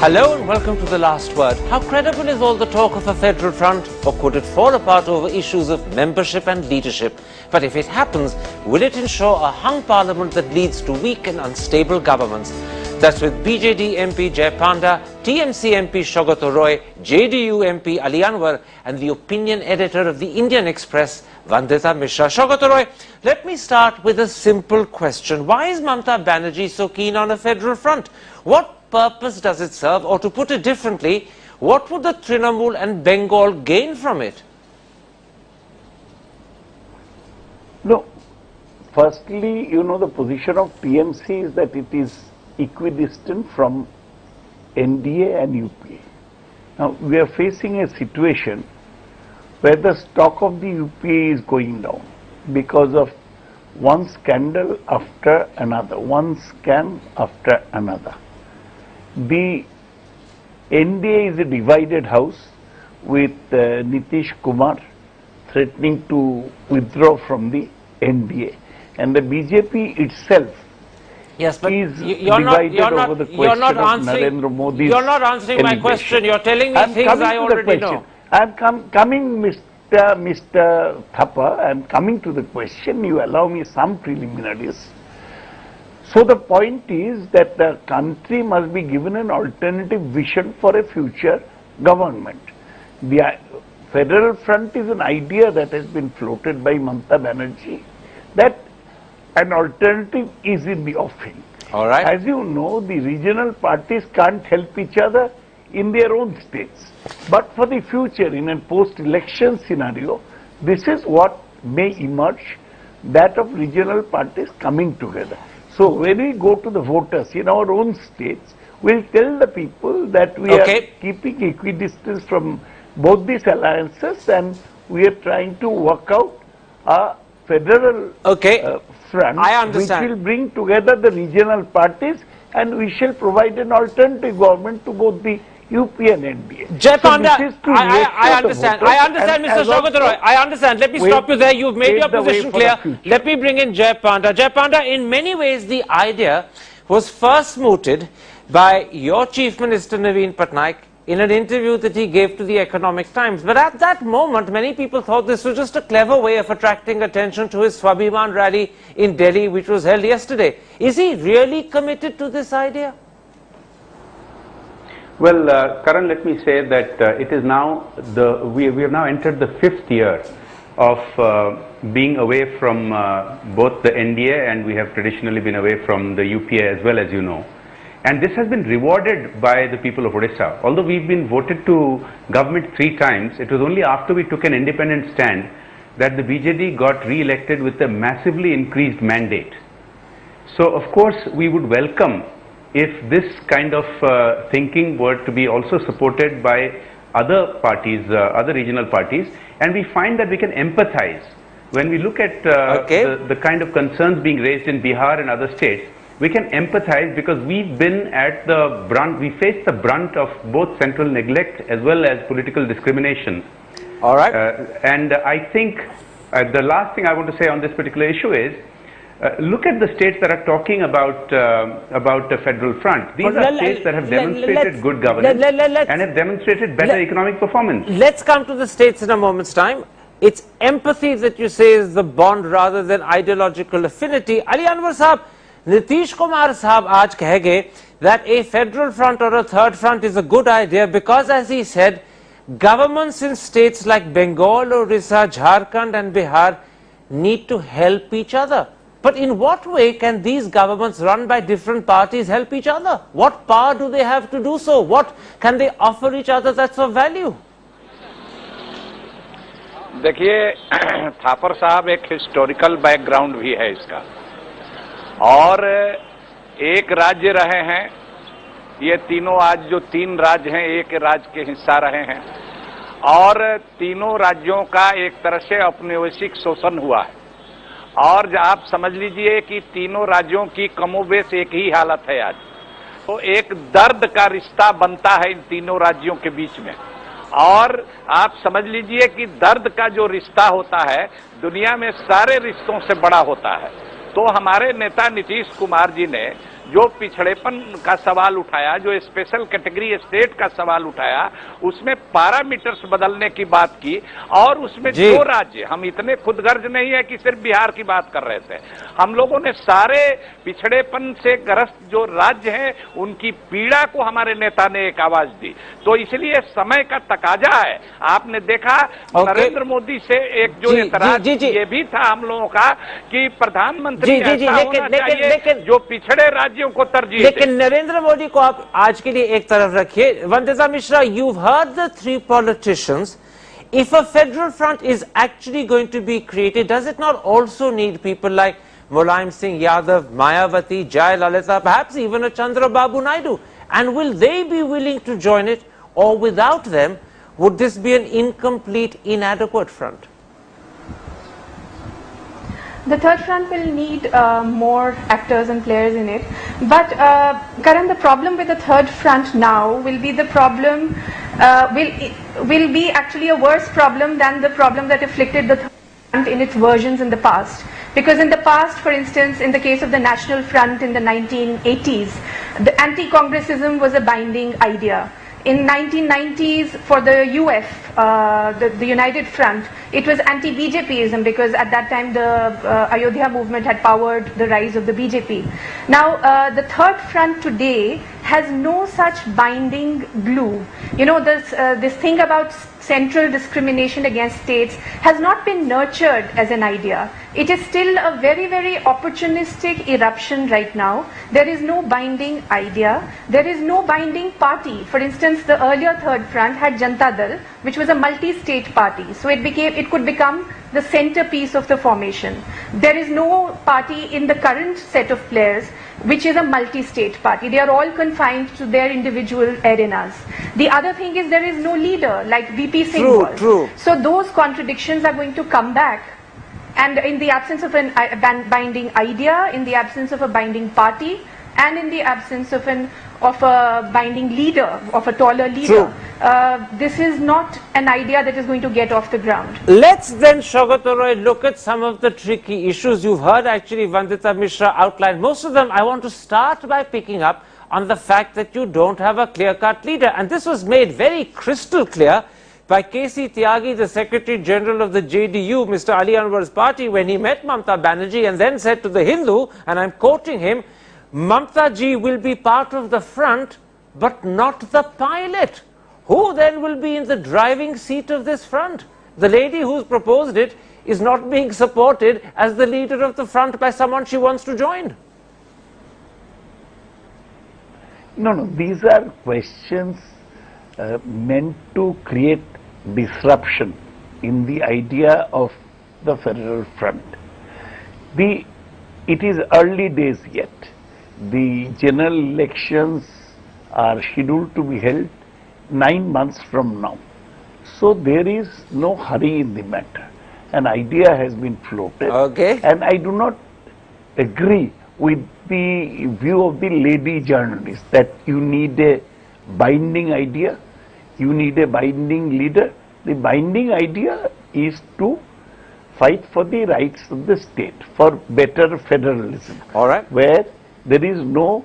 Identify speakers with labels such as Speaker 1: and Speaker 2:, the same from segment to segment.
Speaker 1: Hello and welcome to The Last Word. How credible is all the talk of a federal front, or could it fall apart over issues of membership and leadership? But if it happens, will it ensure a hung parliament that leads to weak and unstable governments? That's with BJD MP Jay Panda, TMC MP Sougata Roy, JDU MP Ali Anwar and the opinion editor of the Indian Express, Vandita Mishra. Sougata Roy, let me start with a simple question. Why is Mamata Banerjee so keen on a federal front? What purpose does it serve? Or to put it differently, what would the Trinamool and Bengal gain from it?
Speaker 2: No. Firstly, the position of TMC is that it is equidistant from NDA and UPA. Now, we are facing a situation where the stock of the UPA is going down because of one scandal after another, one scam after another. The NDA is a divided house with Nitish Kumar threatening to withdraw from the NDA, and the BJP itself is divided over the question of Narendra Modi's
Speaker 1: You're not answering my question. You're telling me things I already know.
Speaker 2: I'm coming, Mr. Thapa, I'm coming to the question. You allow me some preliminaries. So the point is that the country must be given an alternative vision for a future government. The federal front is an idea that has been floated by Mamata Banerjee, that an alternative is in the offing.
Speaker 1: All right.
Speaker 2: As you know, the regional parties can't help each other in their own states. But for the future, in a post-election scenario, this is what may emerge, that of regional parties coming together. So when we go to the voters in our own states, we'll tell the people that we are keeping equidistance from both these alliances, and we are trying to work out a federal front which will bring together the regional parties, and we shall provide an alternative government to both the UP and NDA.
Speaker 1: Jay Panda, I understand. I understand, Mr. Sougata Roy. I understand. Let me stop you there. You've made your position clear. Let me bring in Jay Panda. Jay Panda, in many ways, the idea was first mooted by your Chief Minister Naveen Patnaik in an interview that he gave to the Economic Times. But at that moment, many people thought this was just a clever way of attracting attention to his Swabhiman rally in Delhi, which was held yesterday. Is he really committed to this idea?
Speaker 3: Well, Karan, let me say that it is now we have now entered the 5th year of being away from both the NDA, and we have traditionally been away from the UPA as well, as you know. And this has been rewarded by the people of Odisha. Although we've been voted to government 3 times, it was only after we took an independent stand that the BJD got re-elected with a massively increased mandate. So, of course, we would welcome if this kind of thinking were to be also supported by other parties, other regional parties, and we find that we can empathize. When we look at the kind of concerns being raised in Bihar and other states, we can empathize because we've been at the brunt, we face the brunt of both central neglect as well as political discrimination.
Speaker 1: All right.
Speaker 3: And I think the last thing I want to say on this particular issue is, look at the states that are talking about a federal front. These are states that have demonstrated good governance and have demonstrated better economic performance.
Speaker 1: Let's come to the states in a moment's time. It's empathy that you say is the bond rather than ideological affinity. Ali Anwar Sahab, Nitish Kumar Sahab aaj kahege that a federal front or a third front is a good idea because, as he said, governments in states like Bengal, Orissa, Jharkhand and Bihar need to help each other. But in what way can these governments run by different parties help each other? What power do they have to do so? What can they offer each other that's of value?
Speaker 4: देखिए, थापर साहब एक historical background भी है इसका, और एक राज्य रहे हैं, ये तीनों आज जो 3 राज्य हैं एक राज्य के हिस्सा रहे हैं, और तीनों राज्यों का एक तरह से औपनिवेशिक शोषण हुआ है। और आप समझ लीजिए कि तीनों राज्यों की कमोबेश एक ही हालत है आज। तो एक दर्द का रिश्ता बनता है इन तीनों राज्यों के बीच में, और आप समझ लीजिए कि दर्द का जो रिश्ता होता है दुनिया में सारे रिश्तों से बड़ा होता है। तो हमारे नेता नीतीश कुमार जी ने जो पिछड़ेपन का सवाल उठाया, जो स्पेशल कैटेगरी स्टेट का सवाल उठाया, उसमें पैरामीटर्स बदलने की बात की और उसमें जो राज्य, हम इतने खुदगर्ज नहीं है कि सिर्फ बिहार की बात कर रहे थे, हम लोगों ने सारे पिछड़ेपन से ग्रस्त जो राज्य हैं उनकी पीड़ा को हमारे नेता ने एक आवाज दी। तो इसलिए समय का तकाजा है। आपने देखा नरेंद्र मोदी से एक जो एतराज ये भी था हम लोगों का कि प्रधानमंत्री ऐसा होना चाहिए जो पिछड़े राज्यों को तरजीह।
Speaker 1: लेकिन नरेंद्र मोदी को आप आज के लिए एक तरफ रखिए। Vandita Mishra, you've heard the three politicians. If a federal front is actually going to be created, does it not also need people like Mulayam Singh Yadav, Mayawati, Jayalalitha, perhaps even a Chandrababu Naidu? And will they be willing to join it, or without them, would this be an incomplete, inadequate front?
Speaker 5: The third front will need more actors and players in it. But Karan, the problem with the third front now will be the problem, will be actually a worse problem than the problem that afflicted the third front in its versions in the past. Because in the past, for instance, in the case of the National Front in the 1980s, the anti-Congressism was a binding idea. In 1990s, for the UF, the United Front, it was anti-BJPism because at that time the Ayodhya movement had powered the rise of the BJP. Now, the third front today has no such binding glue. You know, this thing about central discrimination against states has not been nurtured as an idea. It is still a very, very opportunistic eruption right now. There is no binding idea. There is no binding party. For instance, the earlier third front had Janata Dal, which was a multi-state party. So it could become the centerpiece of the formation. There is no party in the current set of players which is a multi-state party. They are all confined to their individual arenas. The other thing is there is no leader like VP Singh was.
Speaker 1: True.
Speaker 5: So those contradictions are going to come back. And in the absence of a binding idea, in the absence of a binding party, and in the absence of a binding leader, of a taller leader, this is not an idea that is going to get off the ground.
Speaker 1: Let's then, Shaukat Roy, look at some of the tricky issues. You've heard actually Vandita Mishra outline most of them. I want to start by picking up on the fact that you don't have a clear-cut leader. And this was made very crystal clear by K.C. Tyagi, the Secretary General of the JDU, Mr. Ali Anwar's party, when he met Mamta Banerjee and then said to the Hindu, and I'm quoting him, Mamta ji will be part of the front, but not the pilot. Who then will be in the driving seat of this front? The lady who's proposed it is not being supported as the leader of the front by someone she wants to join.
Speaker 2: No, these are questions meant to create disruption in the idea of the federal front. It is early days yet. The general elections are scheduled to be held 9 months from now. So there is no hurry in the matter. An idea has been floated.
Speaker 1: Okay.
Speaker 2: And I do not agree with the view of the lady journalist that you need a binding idea, you need a binding leader. The binding idea is to fight for the rights of the state, for better federalism.
Speaker 1: All right.
Speaker 2: Where there is no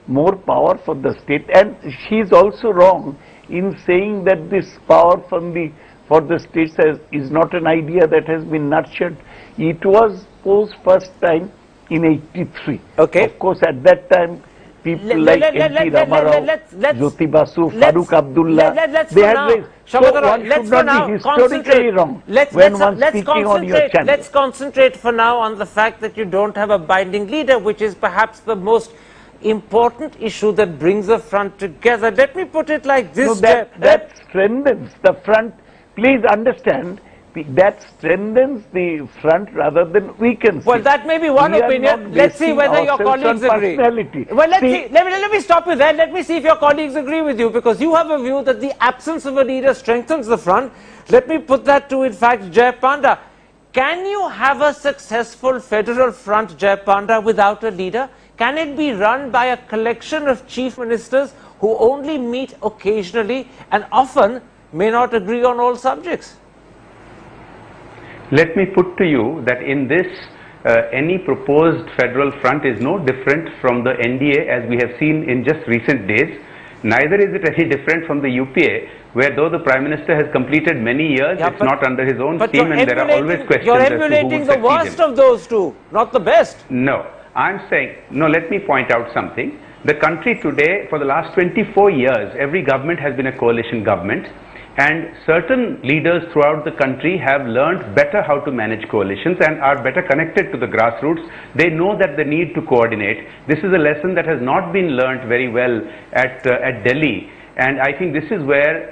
Speaker 2: more power for the state. And she is also wrong in saying that this power for the states is not an idea that has been nurtured. It was posed first time in 83.
Speaker 1: Okay.
Speaker 2: Of course, at that time, people like N.T. Ramarao, Jyoti Basu, Farooq Abdullah, they had raised. So one should not be historically wrong when one speaking on your channel.
Speaker 1: Let's concentrate for now on the fact that you don't have a binding leader, which is perhaps the most important issue that brings the front together. Let me put it like this.
Speaker 2: No, that strengthens the front. Please understand, that strengthens the front rather than weakens it.
Speaker 1: Well, that may be one opinion. Let's see whether your colleagues agree. Well, let's see. Let me stop you there. Let me see if your colleagues agree with you, because you have a view that the absence of a leader strengthens the front. Let me put that to, in fact, Jay Panda. Can you have a successful federal front, Jay Panda, without a leader? Can it be run by a collection of chief ministers who only meet occasionally and often may not agree on all subjects?
Speaker 3: Let me put to you that in this any proposed federal front is no different from the NDA as we have seen in just recent days. Neither is it any different from the UPA, where though the Prime Minister has completed many years, it's not under his own steam, and there are always questions
Speaker 1: you're
Speaker 3: as to who
Speaker 1: emulating
Speaker 3: would
Speaker 1: the
Speaker 3: succeed
Speaker 1: worst
Speaker 3: him.
Speaker 1: of those two, not the best.
Speaker 3: No, I'm saying, no, let me point out something. The country today, for the last 24 years, every government has been a coalition government, and certain leaders throughout the country have learned better how to manage coalitions and are better connected to the grassroots. They know that they need to coordinate. This is a lesson that has not been learned very well at Delhi. And I think this is where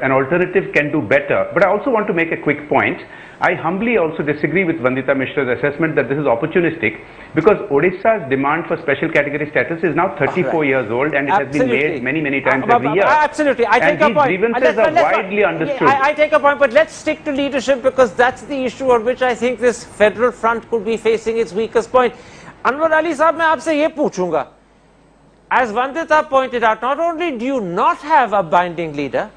Speaker 3: an alternative can do better. But I also want to make a quick point. I humbly also disagree with Vandita Mishra's assessment that this is opportunistic, because Odisha's demand for special category status is now 34 years old, and it has been made many, many times every year.
Speaker 1: Absolutely. I take your point.
Speaker 3: Grievances are widely understood.
Speaker 1: I take a point, but let's stick to leadership, because that's the issue on which I think this federal front could be facing its weakest point. Anwar Ali Sahab, मैं आपसे ये पूछूंगा. As Vandita pointed out, not only do you not have a binding leader,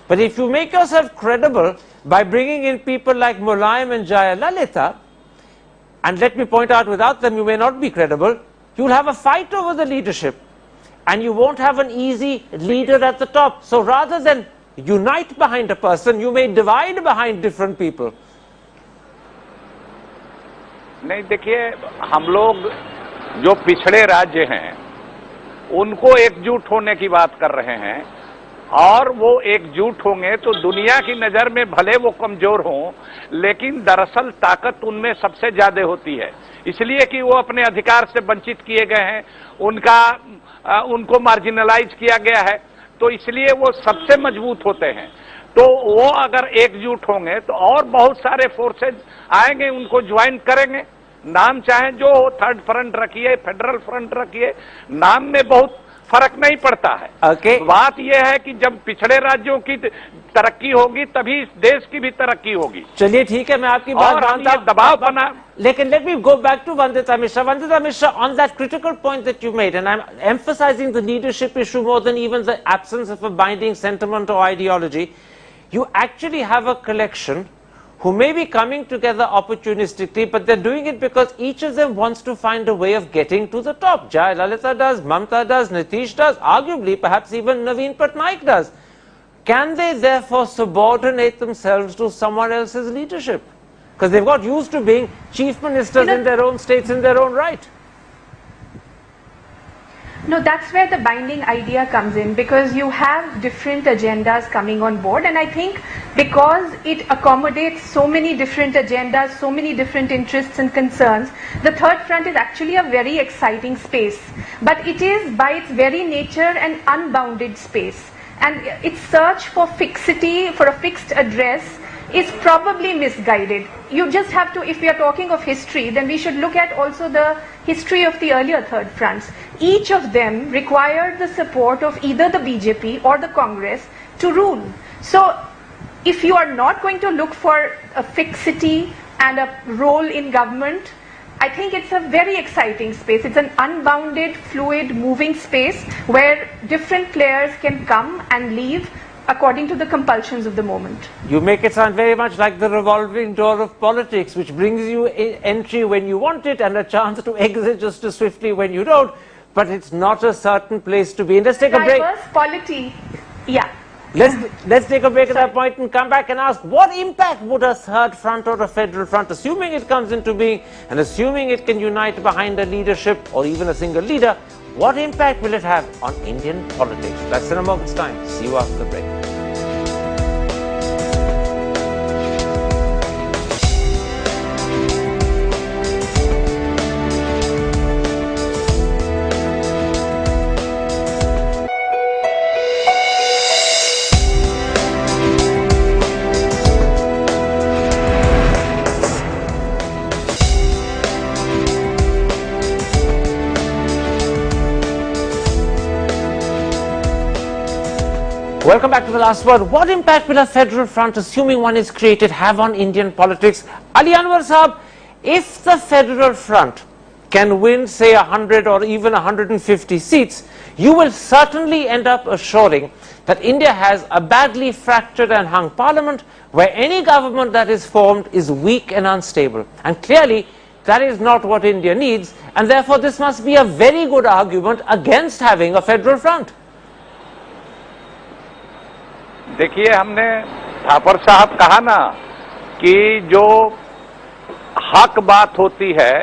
Speaker 1: but if you make yourself credible by bringing in people like Mulayam and Jayalalitha, and let me point out, without them you may not be credible, you'll have a fight over the leadership, and you won't have an easy leader at the top. So rather than unite behind a person, you may divide behind different people.
Speaker 4: नहीं, देखिए, हम लोग जो पिछड़े राज्य हैं उनको एकजुट होने की बात कर रहे हैं, और वो एकजुट होंगे तो दुनिया की नजर में भले वो कमजोर हों, लेकिन दरअसल ताकत उनमें सबसे ज्यादा होती है, इसलिए कि वो अपने अधिकार से वंचित किए गए हैं, उनको मार्जिनलाइज किया गया है, तो इसलिए वो सबसे मजबूत होते हैं. तो वो अगर एकजुट होंगे तो और बहुत सारे फोर्सेज आएंगे, उनको ज्वाइन करेंगे. नाम चाहे जो हो, थर्ड फ्रंट रखिए, फेडरल फ्रंट रखिए, नाम में बहुत फर्क नहीं पड़ता है. बात यह है कि जब पिछड़े राज्यों की तरक्की होगी तभी इस देश की भी तरक्की होगी.
Speaker 1: चलिए ठीक है, मैं आपकी बात मानता हूं,
Speaker 4: दबाव बना.
Speaker 1: लेकिन let me go back to Vandita Mishra. Vandita Mishra, on that critical point that you made, and I'm emphasizing the leadership issue more than even the absence of a binding sentiment or ideology, you actually have a collection who may be coming together opportunistically, but they're doing it because each of them wants to find a way of getting to the top. Jayalalitha does, Mamta does, Nitish does, arguably perhaps even Naveen Patnaik does. Can they therefore subordinate themselves to someone else's leadership? Because they've got used to being chief ministers in their own states in their own right.
Speaker 5: No, that's where the binding idea comes in, because you have different agendas coming on board, and I think because it accommodates so many different agendas, so many different interests and concerns, the third front is actually a very exciting space. But it is by its very nature an unbounded space, and its search for fixity, for a fixed address, is probably misguided. You just have to, if we are talking of history, then we should look at also the history of the earlier third fronts. Each of them required the support of either the BJP or the Congress to rule. So if you are not going to look for a fixity and a role in government, I think it's a very exciting space. It's an unbounded, fluid, moving space where different players can come and leave according to the compulsions of the moment.
Speaker 1: You make it sound very much like the revolving door of politics, which brings you entry when you want it and a chance to exit just as swiftly when you don't, but it's not a certain place to be in. Let's take a break.
Speaker 5: Diverse polity, yeah.
Speaker 1: Let's take a break at that point and come back and ask, what impact would a third front or a federal front, assuming it comes into being and assuming it can unite behind a leadership or even a single leader, what impact will it have on Indian politics? That's in a moment's time. See you after the break. Welcome back to The Last Word. What impact will a federal front, assuming one is created, have on Indian politics? Ali Anwar Sahab, if the federal front can win, say, 100 or even 150 seats, you will certainly end up assuring that India has a badly fractured and hung parliament where any government that is formed is weak and unstable. And clearly, that is not what India needs, and therefore this must be a very good argument against having a federal front.
Speaker 4: देखिए, हमने थापर साहब कहा ना कि जो हक बात होती है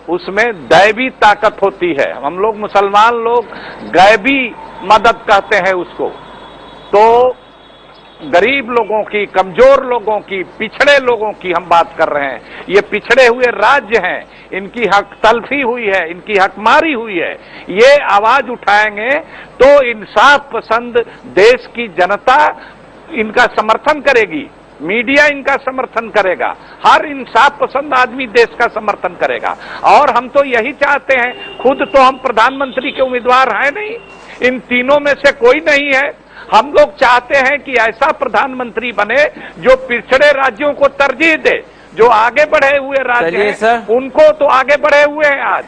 Speaker 4: उसमें दैवी ताकत होती है। हम लोग मुसलमान लोग गैबी मदद कहते हैं उसको। तो गरीब लोगों की, कमजोर लोगों की, पिछड़े लोगों की हम बात कर रहे हैं। ये पिछड़े हुए राज्य हैं, इनकी हक तलफी हुई है, इनकी हकमारी हुई है। ये आवाज उठाएंगे तो इंसाफ पसंद देश की जनता इनका समर्थन करेगी, मीडिया इनका समर्थन करेगा, हर इंसाफ पसंद आदमी देश का समर्थन करेगा। और हम तो यही चाहते हैं, खुद तो हम प्रधानमंत्री के उम्मीदवार हैं नहीं, इन तीनों में से कोई नहीं है। हम लोग चाहते हैं कि ऐसा प्रधानमंत्री बने जो पिछड़े राज्यों को तरजीह दे, जो आगे बढ़े हुए राज्य हैं उनको तो आगे बढ़े हुए हैं आज,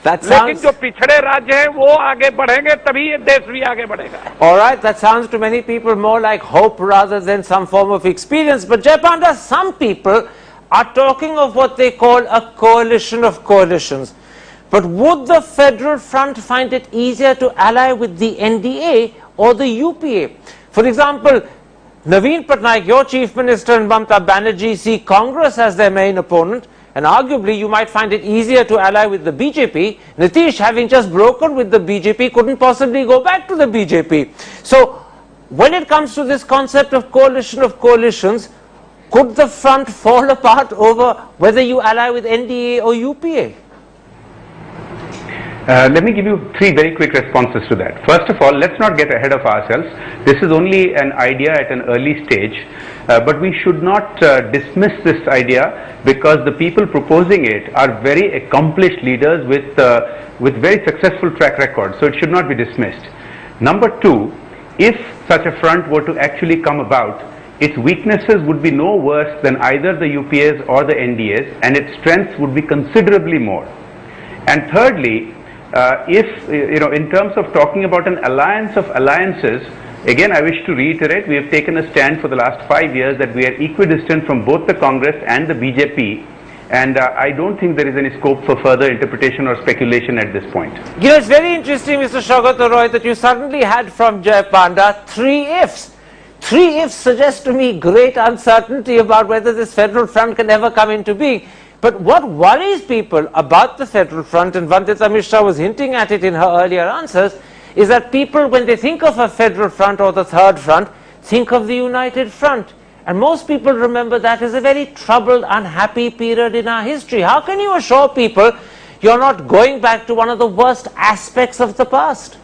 Speaker 4: लेकिन जो पिछड़े राज्य हैं वो आगे बढ़ेंगे तभी ये देश भी आगे बढ़ेगा।
Speaker 1: All right, that sounds to many people more like hope rather than some form of experience. But Jayapanda, some people are talking of what they call a coalition of coalitions. But would the Federal Front find it easier to ally with the NDA or the UPA? For example, Naveen Patnaik, your Chief Minister, and Mamata Banerjee see Congress as their main opponent, and arguably you might find it easier to ally with the BJP. Nitish, having just broken with the BJP, couldn't possibly go back to the BJP. So, when it comes to this concept of coalition of coalitions, could the front fall apart over whether you ally with NDA or UPA?
Speaker 3: Let me give you three very quick responses to that. First of all, let's not get ahead of ourselves. This is only an idea at an early stage, but we should not dismiss this idea because the people proposing it are very accomplished leaders with very successful track records, so it should not be dismissed. Number two, if such a front were to actually come about, its weaknesses would be no worse than either the UPAs or the NDAs, and its strengths would be considerably more. And thirdly, if, in terms of talking about an alliance of alliances, again I wish to reiterate, we have taken a stand for the last 5 years that we are equidistant from both the Congress and the BJP, and I don't think there is any scope for further interpretation or speculation at this point.
Speaker 1: You know, it's very interesting, Mr. Saugata Roy, that you suddenly had from Jayapanda 3 ifs. 3 ifs suggest to me great uncertainty about whether this Federal Front can ever come into being. But what worries people about the Federal Front, and Vandita Mishra was hinting at it in her earlier answers, is that people, when they think of a Federal Front or the Third Front, think of the United Front. And most people remember that as a very troubled, unhappy period in our history. How can you assure people you're not going back to one of the worst aspects of the past?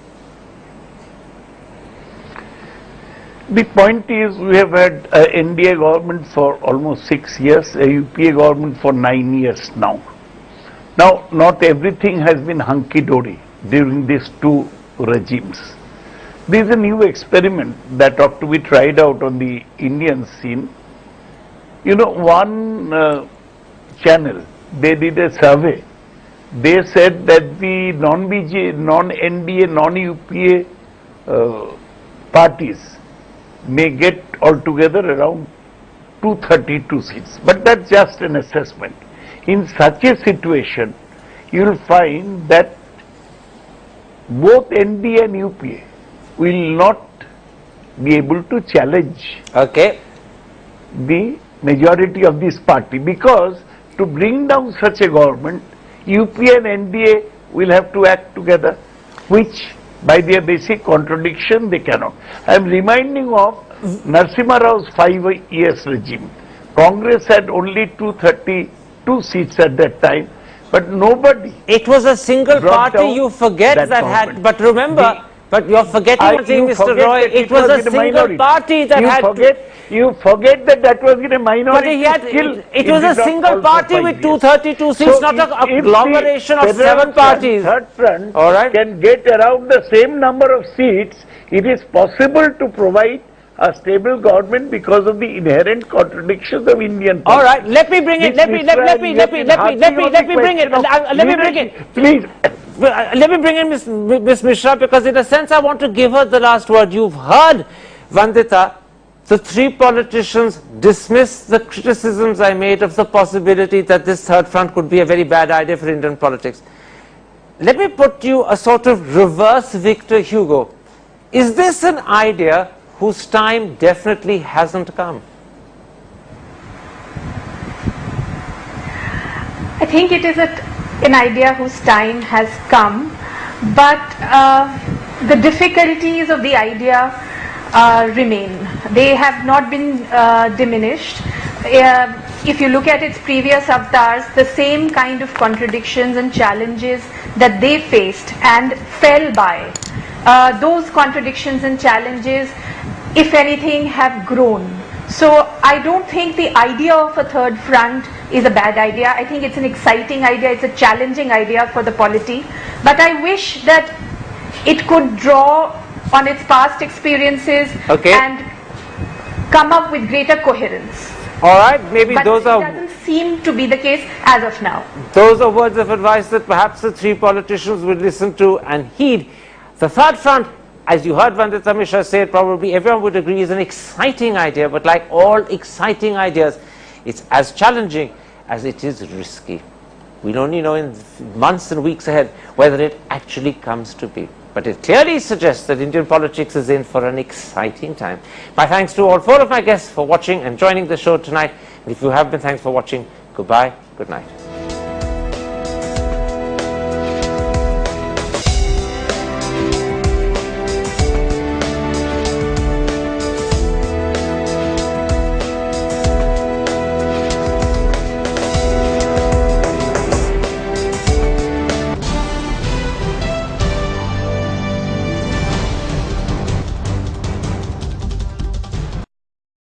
Speaker 2: The point is, we have had an NDA government for almost 6 years, a UPA government for 9 years now. Now, not everything has been hunky-dory during these two regimes. There is a new experiment that ought to be tried out on the Indian scene. You know, one channel, they did a survey. They said that the non-NDA, non-UPA parties may get altogether around 232 seats. But that's just an assessment. In such a situation, you will find that both NDA and UPA will not be able to challenge the majority of this party, because to bring down such a government, UPA and NDA will have to act together, which by their basic contradiction they cannot. I am reminding of Narasimha Rao's 5 years regime. Congress had only 232 seats at that time, but nobody.
Speaker 1: It was a single party, you forget that had, but remember, but you're forgetting one thing, Mr. Roy, it was a single party that had.
Speaker 2: You forget that that was in a minority.
Speaker 1: But it was a single party with 232 seats, not a agglomeration of 7 parties.
Speaker 2: Third Front can get around the same number of seats. It is possible to provide a stable government because of the inherent contradictions of Indian politics.
Speaker 1: All right, let me bring it. Let me bring it.
Speaker 2: Please.
Speaker 1: Let me bring in Ms. Mishra, because in a sense I want to give her the last word. You've heard Vandita the three politicians dismissed the criticisms I made of the possibility that this third front could be a very bad idea for Indian politics. Let me put to you a sort of reverse Victor Hugo. Is this an idea whose time definitely hasn't come?
Speaker 5: I think it is an idea whose time has come, but the difficulties of the idea remain. They have not been diminished. If you look at its previous avatars, the same kind of contradictions and challenges that they faced and fell by, those contradictions and challenges, if anything, have grown. So I don't think the idea of a third front is a bad idea. I think it's an exciting idea, it's a challenging idea for the polity. But I wish that it could draw on its past experiences and come up with greater coherence.
Speaker 1: All right, maybe
Speaker 5: but
Speaker 1: those are...
Speaker 5: It doesn't seem to be the case as of now.
Speaker 1: Those are words of advice that perhaps the three politicians will listen to and heed. The third front, as you heard Vandita Mishra say, probably everyone would agree is an exciting idea, but like all exciting ideas, it's as challenging as it is risky. We'll only know in months and weeks ahead whether it actually comes to be. But it clearly suggests that Indian politics is in for an exciting time. My thanks to all four of my guests for watching and joining the show tonight. And if you have been, thanks for watching. Goodbye, good night.